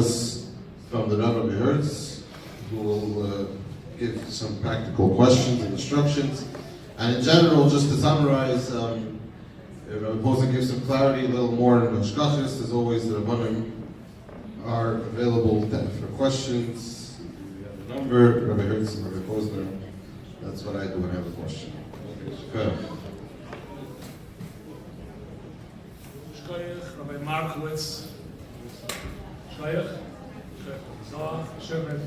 halachas from the Rabbi Hertz, who will give some practical questions and instructions. And in general, just to summarize, Rabbi Posner gives some clarity, a little more in Hashkachas. As always, the Rabbanim are available for questions. We have a number, Rabbi Hertz and Rabbi Posner. That's what I do when I have a question. Okay. Rabbi Markowitz, Rabbi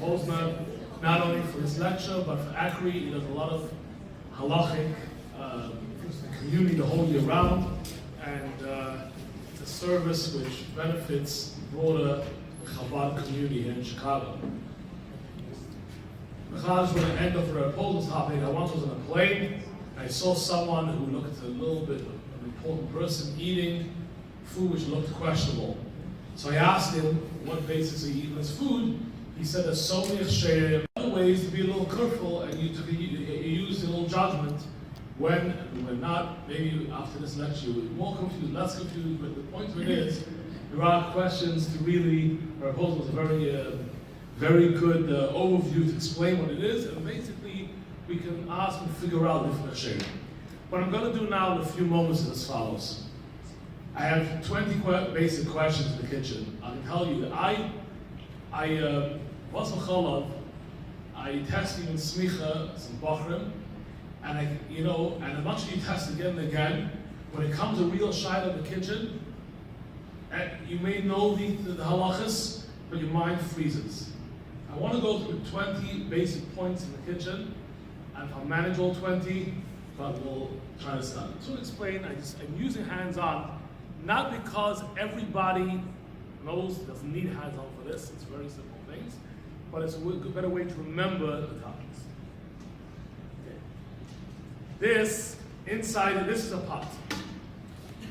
Posner, not only for this lecture, but for ACRI. He does a lot of halachic things in the community the whole year round, and it's a service which benefits the broader Chabad community here in Chicago. Because when I end of Rabbi Posner's topic, I once was on a plane, I saw someone who looked a little bit of an important person eating food which looked questionable. So I asked him what basis he eating his food. He said there's so many other ways to be a little careful, and you use a little judgment when not. Maybe after this lecture you'll be more confused, less confused, but the point of it is there are questions to really, our proposal was a very good overview to explain what it is, and basically we can ask and figure out different shade. What I'm going to do now in a few moments is as follows. I have 20 basic questions in the kitchen. I can tell you that I was a Cholov, I tested in Smicha, some Bachrim, and and as much as you test again and again, when it comes to real shayla in the kitchen, you may know the halachas, but your mind freezes. I want to go through 20 basic points in the kitchen, and if I'll manage all 20, but we'll try to start. To explain, I'm using hands-on, not because everybody knows, doesn't need hands-on for this, it's very simple things, but it's a better way to remember the topics. Okay. This is a pot.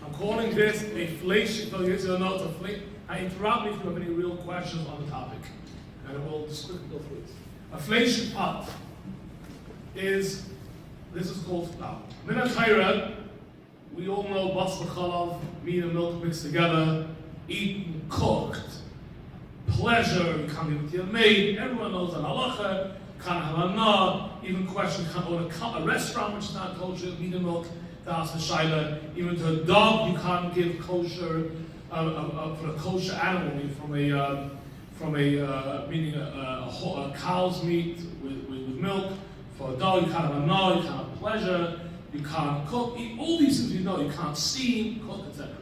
I'm calling this a flation, so you know it's a flation. Interrupt me if you have any real questions on the topic, and we'll just quickly go through it. A flation pot this is called flour. Min Torah, we all know basar Cholov, meat and milk mixed together, eaten, cooked, pleasure, you can't give it to your maid, everyone knows that halacha, can't have a even question, can't own a restaurant which is not kosher, meat and milk, that's the shaila. Even to a dog, you can't give kosher, for a kosher animal, meaning a cow's meat with milk. For a dog, you can't have a you can't have pleasure, you can't cook, eat all these things you can't steam, cook, etc.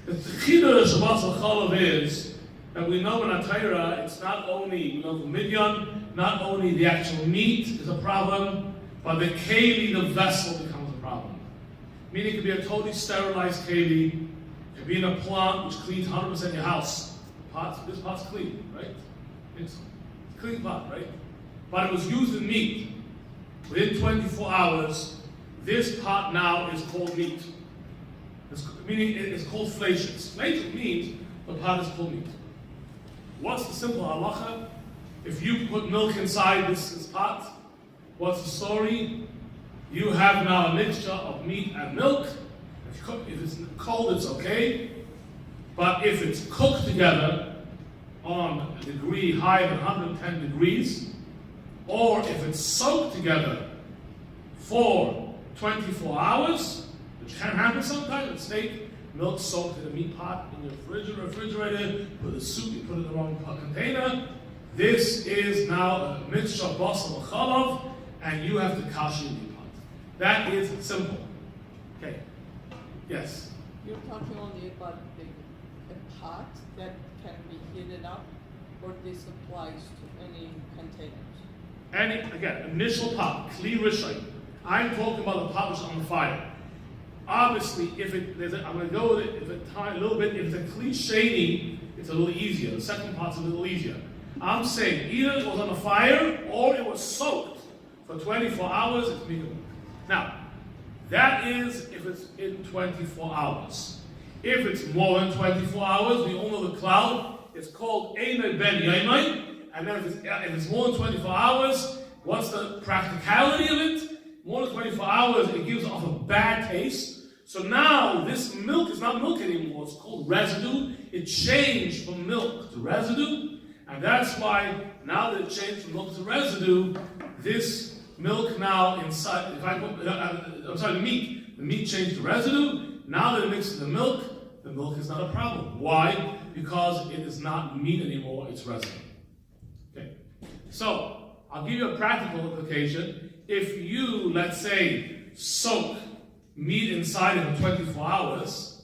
The chiddush of Shabbat Cholov is that we know in our Torah, it's not only the midyan, not only the actual meat is a problem, but the keli, the vessel, becomes a problem. Meaning it could be a totally sterilized keli, it could be in a plant which cleans 100% your house. This pot's clean, right? It's a clean pot, right? But it was used in meat. Within 24 hours, this pot now is called meat. Meaning it's called flation. Flation means the pot is called meat. What's the simple halacha? If you put milk inside this pot, what's the story? You have now a mixture of meat and milk. If it's cold, it's okay. But if it's cooked together on a degree higher than 110 degrees, or if it's soaked together for 24 hours, which can happen sometimes, with steak, milk soaked in a meat pot in your refrigerator, put the soup, you put it in the wrong container, this is now a mixture of basar Cholov, and you have to kasher your meat pot. That is simple. Okay. Yes? You're talking only about a pot that can be heated up, or this applies to any containers? Again, initial pot, kli rishon. I'm talking about the pot which is on the fire. Obviously, I'm going to go with it, if it's a little bit, if it's a kli sheni, it's a little easier. The second part's a little easier. I'm saying either it was on the fire or it was soaked for 24 hours, it's legal. Now, that is if it's in 24 hours. If it's more than 24 hours, we all know the cloud, it's called Einay Ben Yaimai. And then if it's more than 24 hours, what's the practicality of it? More than 24 hours, it gives off a bad taste. So now this milk is not milk anymore, it's called residue. It changed from milk to residue, and that's why now that it changed from milk to residue, this milk now inside, if I put, the meat changed to residue. Now that it mixes the milk is not a problem. Why? Because it is not meat anymore, it's residue. Okay. So, I'll give you a practical application. If you, let's say, soak meat inside it for 24 hours,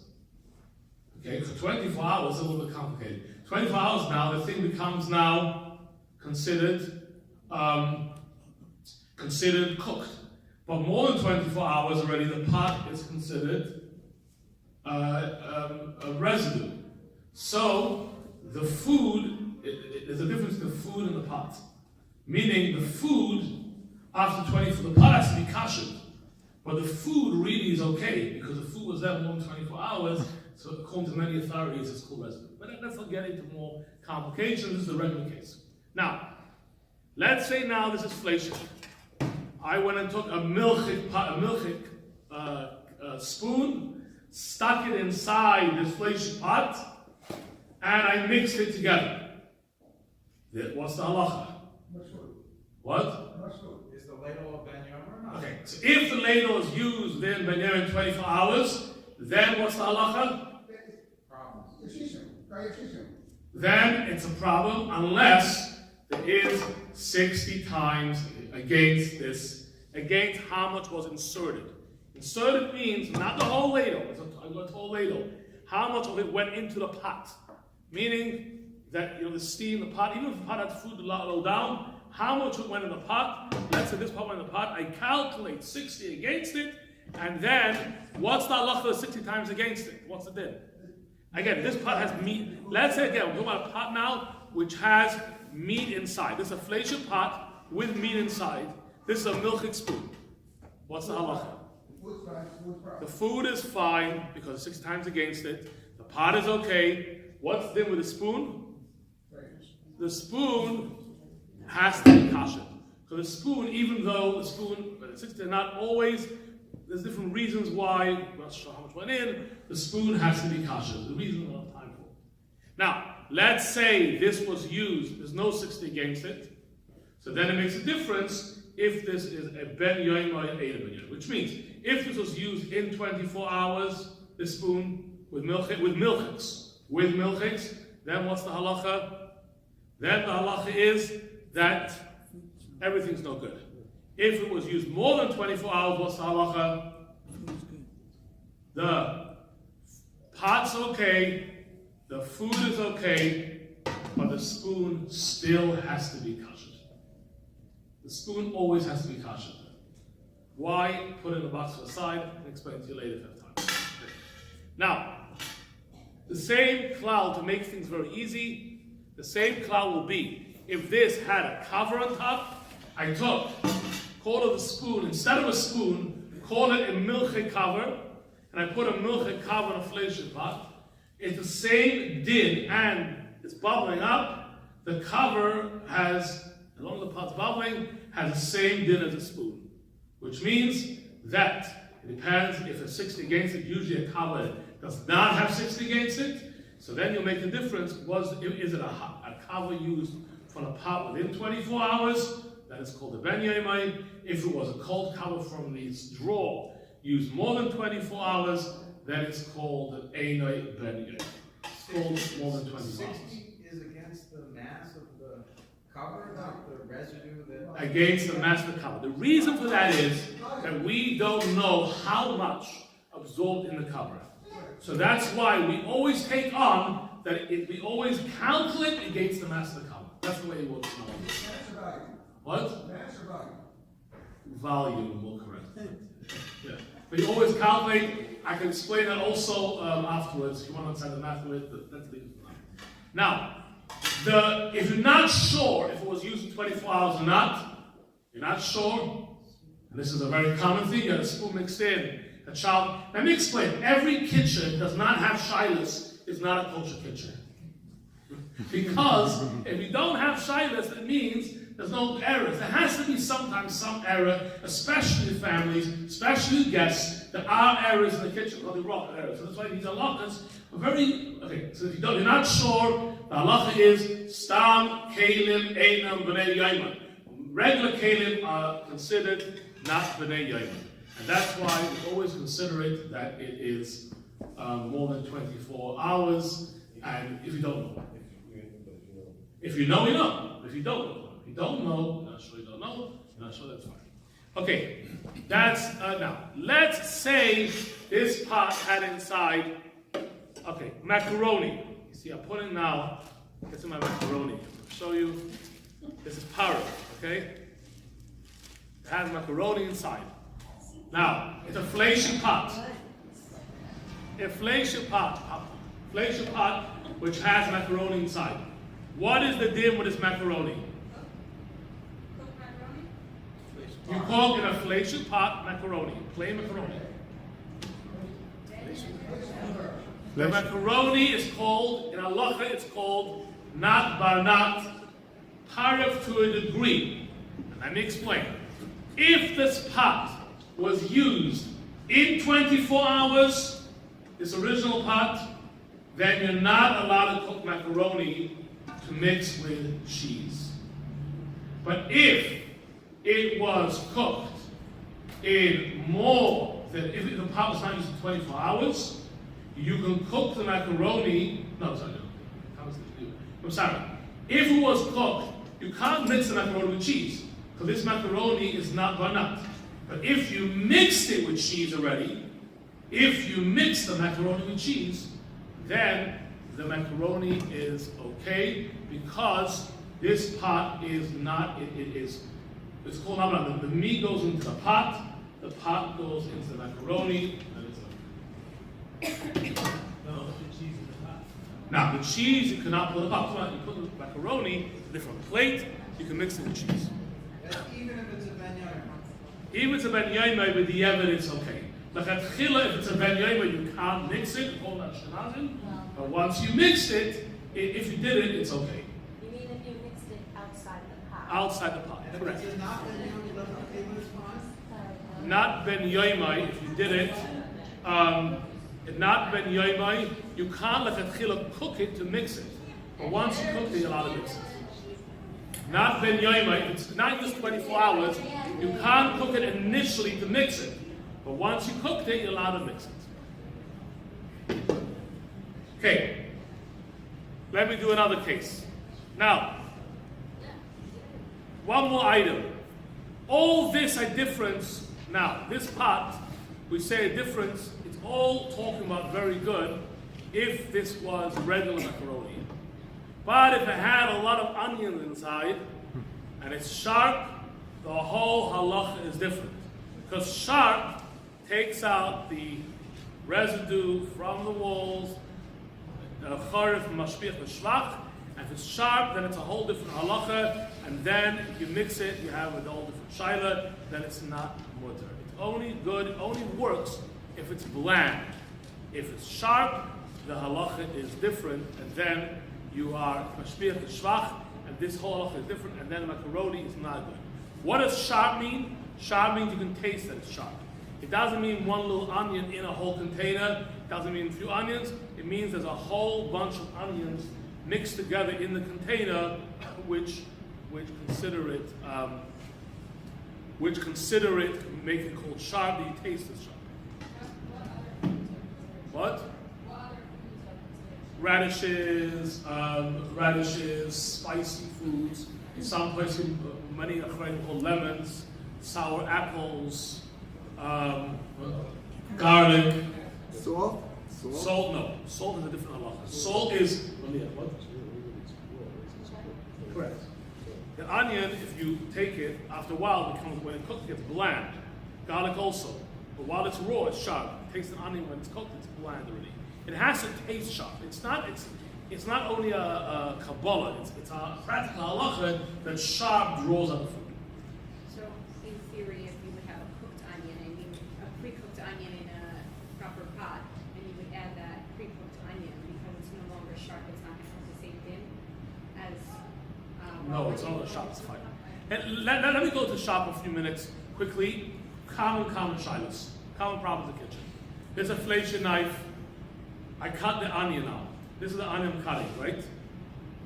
okay, for 24 hours, it's a little bit complicated. 24 hours now, the thing becomes now considered cooked. But more than 24 hours already, the pot is considered a residue. So the food, there's a difference in the food and the pot. Meaning the food, after 24, the pot has to be kosher. But the food really is okay, because the food was there more than 24 hours, so according to many authorities, it's called residue. But let's not get into more complications, this is the regular case. Now, let's say now this is fleishik. I went and took a milchik spoon, stuck it inside this fleishik pot, and I mixed it together. What's the halacha? What? Is the ladle of ben yom or not? Okay, so if the ladle is used in ben yom in 24 hours, then what's the halacha? Then it's a problem unless there is 60 times against how much was inserted. Inserted means not the whole ladle, it's a whole ladle. How much of it went into the pot? Meaning that the steam, the pot, even if the pot had food low down, how much went in the pot? Let's say this pot went in the pot, I calculate 60 against it, and then what's the halacha of 60 times against it? What's the din? Again, this pot has meat. Let's say again, we're talking about a pot now which has meat inside. This is a fleishik pot with meat inside. This is a milchik spoon. What's the halacha? The food is fine because it's 60 times against it. The pot is okay. What's the din with the spoon? The spoon has to be kosher. Because the spoon, even though the spoon, they're not always, there's different reasons why, I'm not sure how much went in, the spoon has to be kosher. The reason we don't have time for. Now, let's say this was used, there's no 60 against it, so then it makes a difference if this is a ben yom or a ben yom, which means if this was used in 24 hours, this spoon with milchiks, then what's the halacha? Then the halacha is that everything's no good. If it was used more than 24 hours, what's the halacha? The pot's okay, the food is okay, but the spoon still has to be kosher. The spoon always has to be kosher. Why? Put it in the box to the side, and explain to you later if you have time. Okay. Now, the same klal, to make things very easy, the same klal will be, if this had a cover on top, I took, call it a spoon, instead of a spoon, call it a milchik cover, and I put a milchik cover in a fleishik pot. It's the same din, and it's bubbling up. The cover has, as long as the pot's bubbling, has the same din as a spoon. Which means that it depends if it's 60 against it. Usually a cover does not have 60 against it. So then you'll make the difference. Is it a cover used for a pot within 24 hours? That is called a ben yomai. If it was a cold cover from the drawer used more than 24 hours, then it's called an einai ben yomai. It's called more than 24 hours. 60 is against the mass of the cover, not the residue that... Against the mass of the cover. The reason for that is that we don't know how much absorbed in the cover. So that's why we always take on that we always calculate against the mass of the cover. That's the way it works now. What? Volume, more correct. Yeah. But you always calculate. I can explain that also afterwards. If you want to understand the math of it, that's the now. If you're not sure if it was used in 24 hours or not, you're not sure, and this is a very common thing, you have a spoon mixed in, a child. Let me explain. Every kitchen does not have shilas, is not a kosher kitchen. Because if you don't have shilas, that means there's no errors. There has to be sometimes some error, especially families, especially guests, There are errors in the kitchen called the rock errors. So that's why these halachas are very, okay, so if you're not sure, the halacha is stam, kelim, einam, bnei yaiman. Regular kelim are considered not bnei yaiman. And that's why we always consider it that it is more than 24 hours. And if you don't know, if you know, you know. If you don't know, if you don't know, you're not sure you don't know, you're not sure, that's fine. Okay, that's now. Let's say this pot had inside, okay, macaroni. You see, I'm putting now, get to my macaroni. I'll show you. This is parrot, okay? It has macaroni inside. Now, it's a inflation pot. Inflation pot, which has macaroni inside. What is the din with this macaroni? You cook in a inflation pot macaroni, plain macaroni. The macaroni is called, in halacha, it's called not barnat, paref to a degree. And let me explain. If this pot was used in 24 hours, this original pot, then you're not allowed to cook macaroni to mix with cheese. But if it was cooked in more than, if the pot was not used in 24 hours, you can cook the macaroni, I'm sorry. If it was cooked, you can't mix the macaroni with cheese, because this macaroni is not banat. But if you mixed it with cheese already, if you mix the macaroni with cheese, then the macaroni is okay, because this pot is not, it's called nabla. The meat goes into the pot goes into the macaroni, and now the cheese you cannot put in the pot. You put the macaroni in a different plate, you can mix it with cheese. That's even if it's a ben yaimah. Even if it's a ben yaimah, with the evidence, okay. Like at chila, if it's a ben yaimah, you can't mix it, call that shenazin. But once you mix it, if you did it, it's okay. You mean if you mixed it outside the pot? Outside the pot, And correct. if it's not ben yaimah, left on table is fine? Not ben yaimah, if you did it, not ben yaimah, you can't let the chila cook it to mix it. But once you cook it, you're allowed to mix it. Not ben yaimah, it's not used 24 hours, you can't cook it initially to mix it. But once you cooked it, you're allowed to mix it. Okay, let me do another case. Now, one more item. All this a difference, now, this pot, we say a difference, it's all talking about very good if this was regular macaroni. But if it had a lot of onions inside, and it's sharp, the whole halacha is different. Because sharp takes out the residue from the walls, the charif, mashpich, the shvach. And if it's sharp, then it's a whole different halacha. And then if you mix it, you have a whole different shaila, then it's not mutar. It's only good, only works if it's bland. If it's sharp, the halacha is different, and then you are mashpich, the shvach, and this whole halacha is different, and then the macaroni is not good. What does sharp mean? Sharp means you can taste that it's sharp. It doesn't mean one little onion in a whole container. It doesn't mean a few onions. It means there's a whole bunch of onions mixed together in the container, which consider it make it called sharp. That you taste as sharp. What? Radishes, spicy foods. Some places, many are called lemons, sour apples, garlic. Salt? Salt, no. Salt is a different halacha. Salt is what? Correct. The onion, if you take it, after a while, when it's cooked, it gets bland. Garlic also. But while it's raw, it's sharp. Taste an onion when it's cooked, it's bland already. It has to taste sharp. It's not only a Kabbalah, it's a practical halacha that sharp draws out the food. So, in theory, if you would have a cooked onion and a pre-cooked onion in a proper pot, and you would add that pre-cooked onion because it's no longer sharp, it's not going to have the same thing as. No, it's not a sharp. It's fine. And let me go to shop a few minutes quickly. Common shilas. Common problem in the kitchen. There's a fleischer knife. I cut the onion now. This is the onion I'm cutting, right?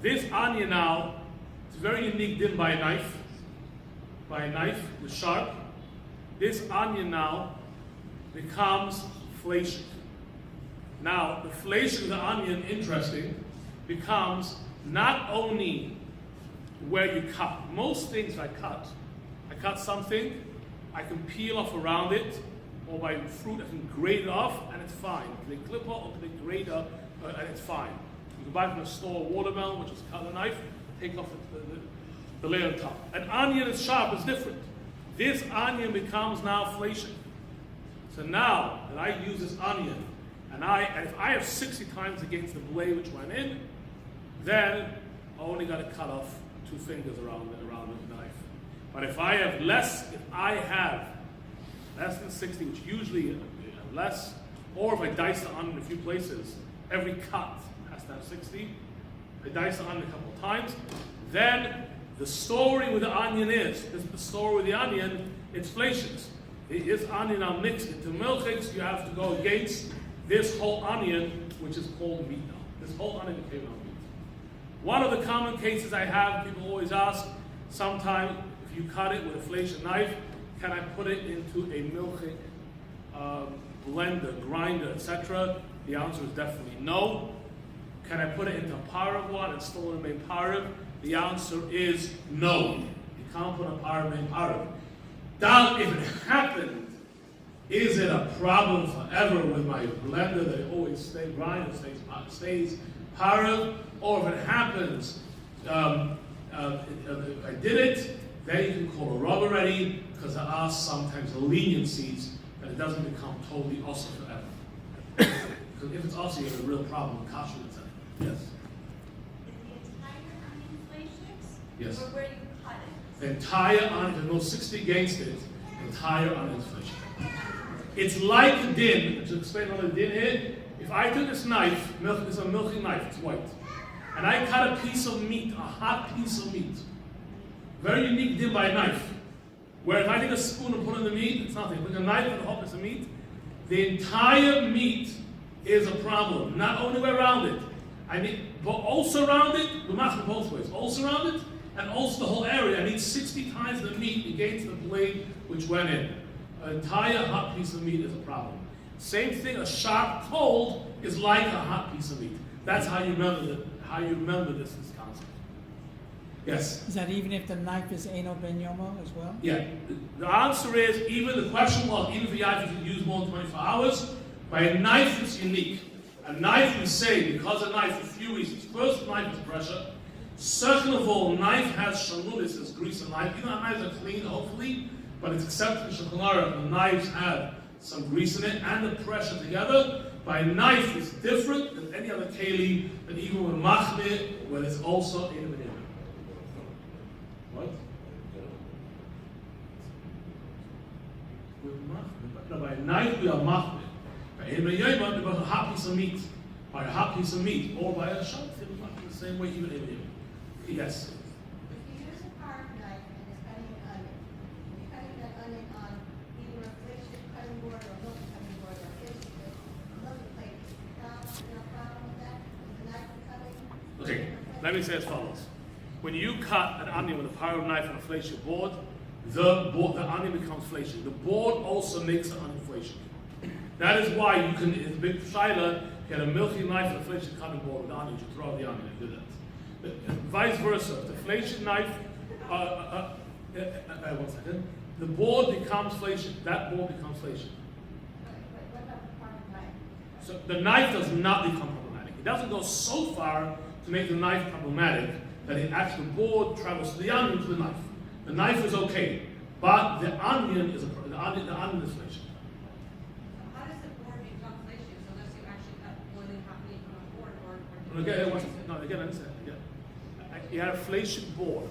This onion now, it's very unique din by a knife. By a knife with sharp. This onion now becomes fleishik. Now, the fleishik of the onion, interesting, becomes not only where you cut. Most things I cut something, I can peel off around it, or by fruit, I can grate it off, and it's fine. Can they clip off, or can they grate up, and it's fine. You can buy from the store watermelon, which is cut with a knife, take off the layer on top. An onion is sharp, it's different. This onion becomes now fleishik. So now that I use this onion, and if I have 60 times against the blade which went in, then I only got to cut off 2 fingers around the knife. But if I have less than 60, which usually less, or if I dice the onion in a few places, every cut has to have 60. I dice the onion a couple of times. Then the story with the onion is, it's fleishiks. This onion now mixed into milchiks, you have to go against this whole onion, which is called meat now. This whole onion became now meat. One of the common cases I have, people always ask, sometime if you cut it with a fleischer knife, can I put it into a milchik blender, grinder, etc.? The answer is definitely no. Can I put it into a parav one and still remain parav? The answer is no. You can't put a parav in parav. Now, if it happened, is it a problem forever with my blender that it always stays grind, stays parav? Or if it happens, if I did it, then you can call a rub already, because there are sometimes leniencies that it doesn't become totally asur forever. Because if it's asur, you have a real problem with kashrut, etc. Yes? Is the entire onion fleishiks? Yes. Or where you cut it? The entire onion, there's no 60 against it, the entire onion is fleishik. It's like a din, to explain what a din is. If I took this knife, it's a milking knife, it's white, and I cut a piece of meat, a hot piece of meat, very unique din by a knife, where if I take a spoon and put in the meat, it's nothing. With a knife and a hot piece of meat, the entire meat is a problem. Not only around it, but also around it, we must both ways. Also around it, and also the whole area. I need 60 times the meat against the blade which went in. An entire hot piece of meat is a problem. Same thing, a sharp cold is like a hot piece of meat. That's how you remember this concept. Yes? Is that even if the knife is Eno Ben Yomo as well? Yeah. The answer is, even the question was, even if the knife is used more than 24 hours, by a knife it's unique. A knife, we say, because a knife, for a few reasons. First, knife is pressure. Second of all, knife has shanulis, as grease and knife. Even though knives are clean, hopefully, but it's accepted in Shulchan the knives have some grease in it, and the pressure together. By a knife is different than any other kelim, and even with machne, where there's also in the What? With machne. No, by a knife we are machne. By a hot piece of meat. By a hot piece of meat, or by a shot, the same way even in Yes. If you use a carved knife and it's cutting an onion, you're cutting that onion on either a fleischer cutting board or a milk cutting board or another plate. Is there a problem with that? With the knife cutting? Okay, let me say as follows. When you cut an onion with a power knife on a fleischer board, the onion becomes fleischer. The board also makes the onion fleischer. That is why you can, in a big shiloh, get a milky knife and a fleischer cutting board with the onion. You throw out the onion and do that. Vice versa, the fleischer knife, 1 second, the board becomes fleischer, that board becomes fleischer. What about the carved knife? So the knife does not become problematic. It doesn't go so far to make the knife problematic that it actually, the board travels to the onion to the knife. The knife is okay, but the onion is the onion is fleischer. How does the board become fleischiks unless you actually cut more than half an inch on a board or Again, understand. Again. You had a fleischer board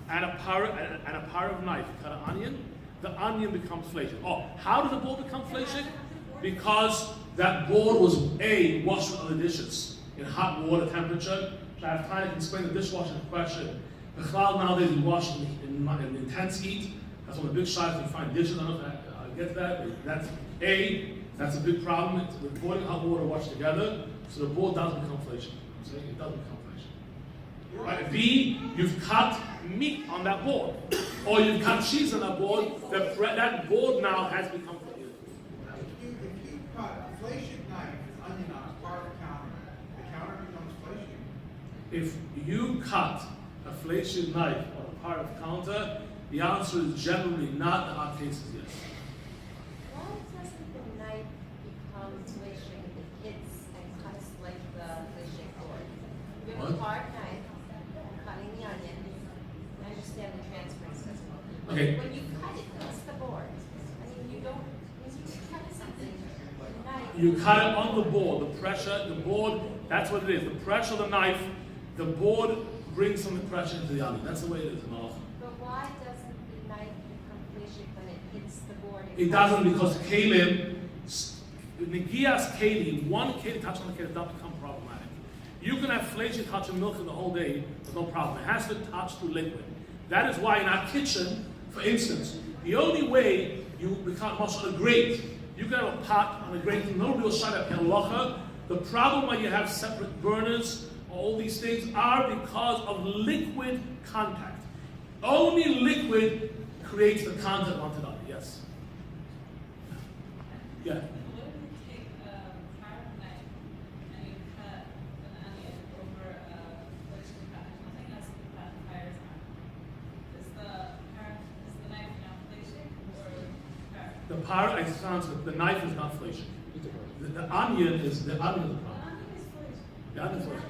and a power of knife. You cut an onion, the onion becomes fleischer. Oh, how did the board become fleischer? Because that board was washed with other dishes in hot water temperature. So I have time to explain the dishwashing question. The cloud nowadays is washed in intense heat. That's one of the big shots you find dishes. I don't know if I'll get that. That's a big problem. With boiling hot water washed together, so the board doesn't become fleishik. I'm saying it doesn't become fleishik. Right? B, you've cut meat on that board, or you've cut cheese on that board. That board now has become fleishik. If you cut a fleishik knife with onion on a part of the counter becomes fleishik. If you cut a fleishik knife on a part of the counter, the answer is generally not. In our cases, yes. Why doesn't the knife become fleishik if it hits and cuts like the fleishik board? You have a What? hard knife, cutting the onion. I understand the transferring system. Okay. When you cut it, what's the board? I mean, you don't, when you cut something, the knife. You cut it on the board. The pressure, the board, that's what it is. The pressure of the knife, the board brings some pressure into the onion. That's the way it is in Halacha. But why doesn't the knife become fleishik when it hits the board? and It cuts doesn't because Kelim, Negias Kelim, one Kelim touch on the Kelim doesn't become problematic. You can have fleishik touching milk in the whole day, there's no problem. It has to touch through liquid. That is why in our kitchen, for instance, the only way you become much on a grate, you can have a pot on a grate, no real shot at halacha. The problem when you have separate burners, all these things are because of liquid contact. Only liquid creates the contact onto the other. Yes. Yeah. What if you take a carved knife and you cut an onion over a fleishik cut? Nothing else you cut fires on. Is the knife now fleishik or carved? The knife is not fleishik. The onion is the problem. The onion is fleishik.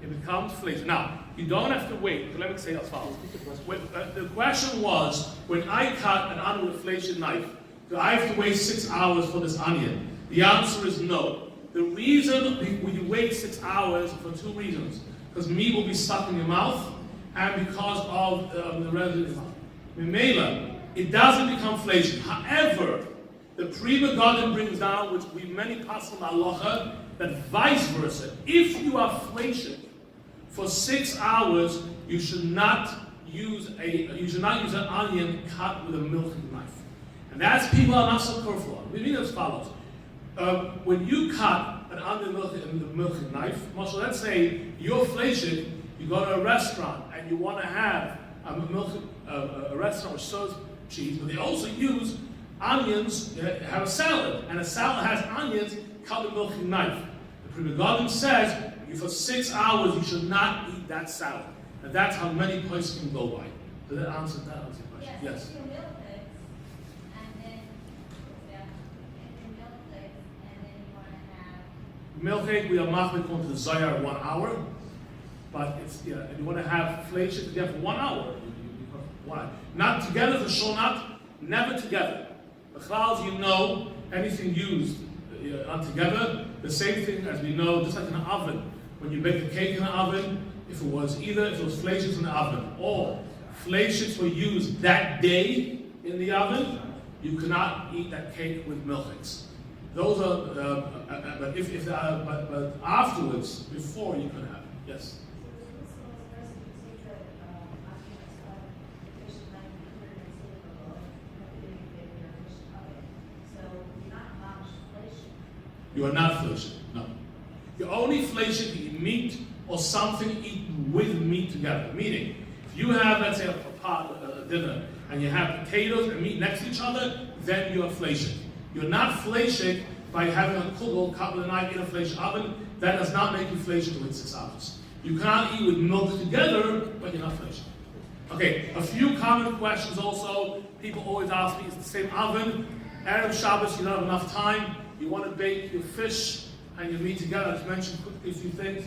It becomes fleishik. Now, you don't have to wait. Let me say as follows. The question was, when I cut an onion with a fleishik knife, do I have to wait 6 hours for this onion? The answer is no. The reason you wait 6 hours for two reasons. Because meat will be stuck in your mouth, and because of the residue. Memela, it doesn't become fleishik. However, the Pri Megadim brings down, which we many pass on halacha, that vice versa. If you are fleishik for 6 hours, you should not use an onion cut with a milking knife. And that's people are not so careful on. We mean as follows. When you cut an onion with a milking knife, let's say you're fleishik, you go to a restaurant and you want to have a restaurant which serves cheese, but they also use onions, have a salad, and a salad has onions cut with a milking knife. The Pri Megadim says, for 6 hours you should not eat that salad. And that's how many places can go by. Does that answer the question? Yes. You milk it, and then you milk it, and then you want to have. Milk egg, we are machmir going to the Zayar 1 hour. But it's, and you want to have fleishik together for 1 hour. Why? Not together for sure not, never together. The clouds, you know, anything used together, the same thing as we know, just like in an oven. When you bake a cake in an oven, if it was fleishiks in the oven, or fleishiks were used that day in the oven, you cannot eat that cake with milchiks. Those are, but afterwards, before you can have it. Yes. You are not fleishik, no. You're only fleishik to eat meat or something eaten with meat together. Meaning, if you have, let's say, a dinner, and you have potatoes and meat next to each other, then you are fleishik. You're not fleishik by having a kugel cut with a knife in a fleishik oven. That does not make you fleishik to wait 6 hours. You cannot eat with milk together, but you're not fleishik. Okay, a few common questions also. People always ask me, is the same oven? Erev Shabbos, you don't have enough time. You want to bake your fish and your meat together. I just mentioned quickly a few things.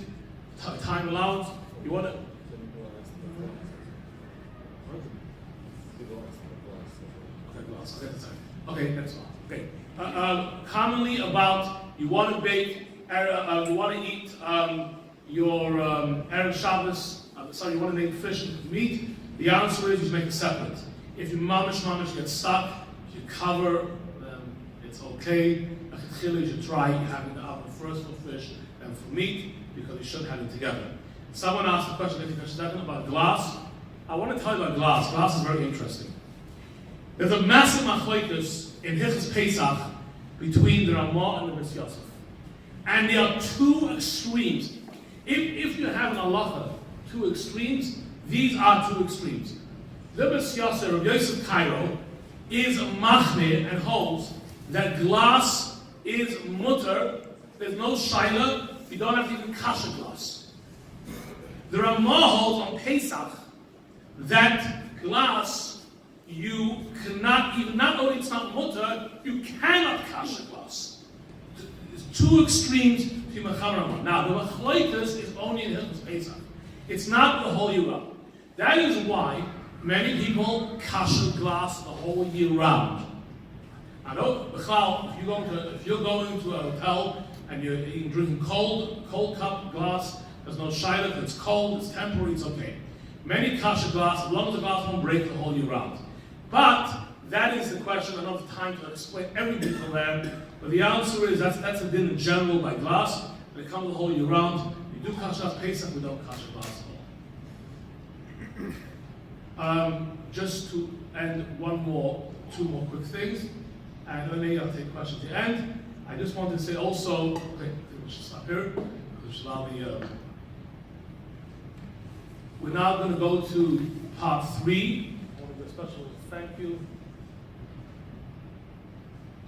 Time allows. You want to. Okay, that's all. Okay. Commonly about you want to bake. You want to eat your Erev Shabbos. You want to make fish and meat. The answer is you make it separate. If you mamish get stuck, you cover them. it's okay. You should try having the oven first for fish and for meat, because you shouldn't have it together. Someone asked a question about glass. I want to tell you about glass. Glass is very interesting. There's a massive machlokes in Hilchos Pesach between the Ramah and the Bris Yosef. And there are two extremes. If you have an halacha, two extremes, these are two extremes. The Bris Yosef, Rabbi Yosef Cairo, is a machmir and holds that glass is mutar. There's no shaila. You don't have to even kosher glass. The Ramah holds on Pesach that glass, you cannot even, not only it's not mutar, you cannot kosher glass. There's two extremes to Mecham Ramah. Now, the machlokes is only in Hilchos Pesach. It's not the whole year round. That is why many people kosher glass the whole year round. I know, if you're going to a hotel and you're drinking cold cup glass, there's no shayla, it's cold, it's temporary, it's okay. Many kosher glass, as long as the glass won't break the whole year round. But that is the question. I don't have time to explain every detail there. But the answer is that's a din in general by glass. When it comes to the whole year round, we do kosher Pesach, we don't kosher glass at all. Just to end two more quick things, and then I'll take questions at the end. I just wanted to say also, okay, I think we should stop here. We're now going to go to part 3. I want to give a special thank you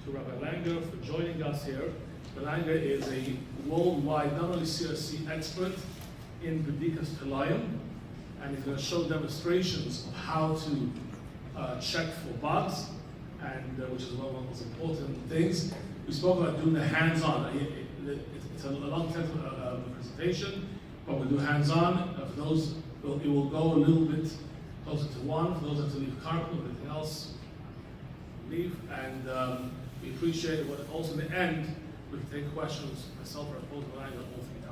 to Rabbi Langer for joining us here. Rabbi Langer is a worldwide, not only CRC expert in Bedikas Kelim, and he's going to show demonstrations of how to check for bugs, and which is one of the most important things. We spoke about doing the hands-on. It's a long presentation, but we'll do hands-on. For those, it will go a little bit closer to 1. For those that have to leave carpet or anything else, leave. And we appreciate it. Also in the end, we can take questions. Myself, or both of I, all 3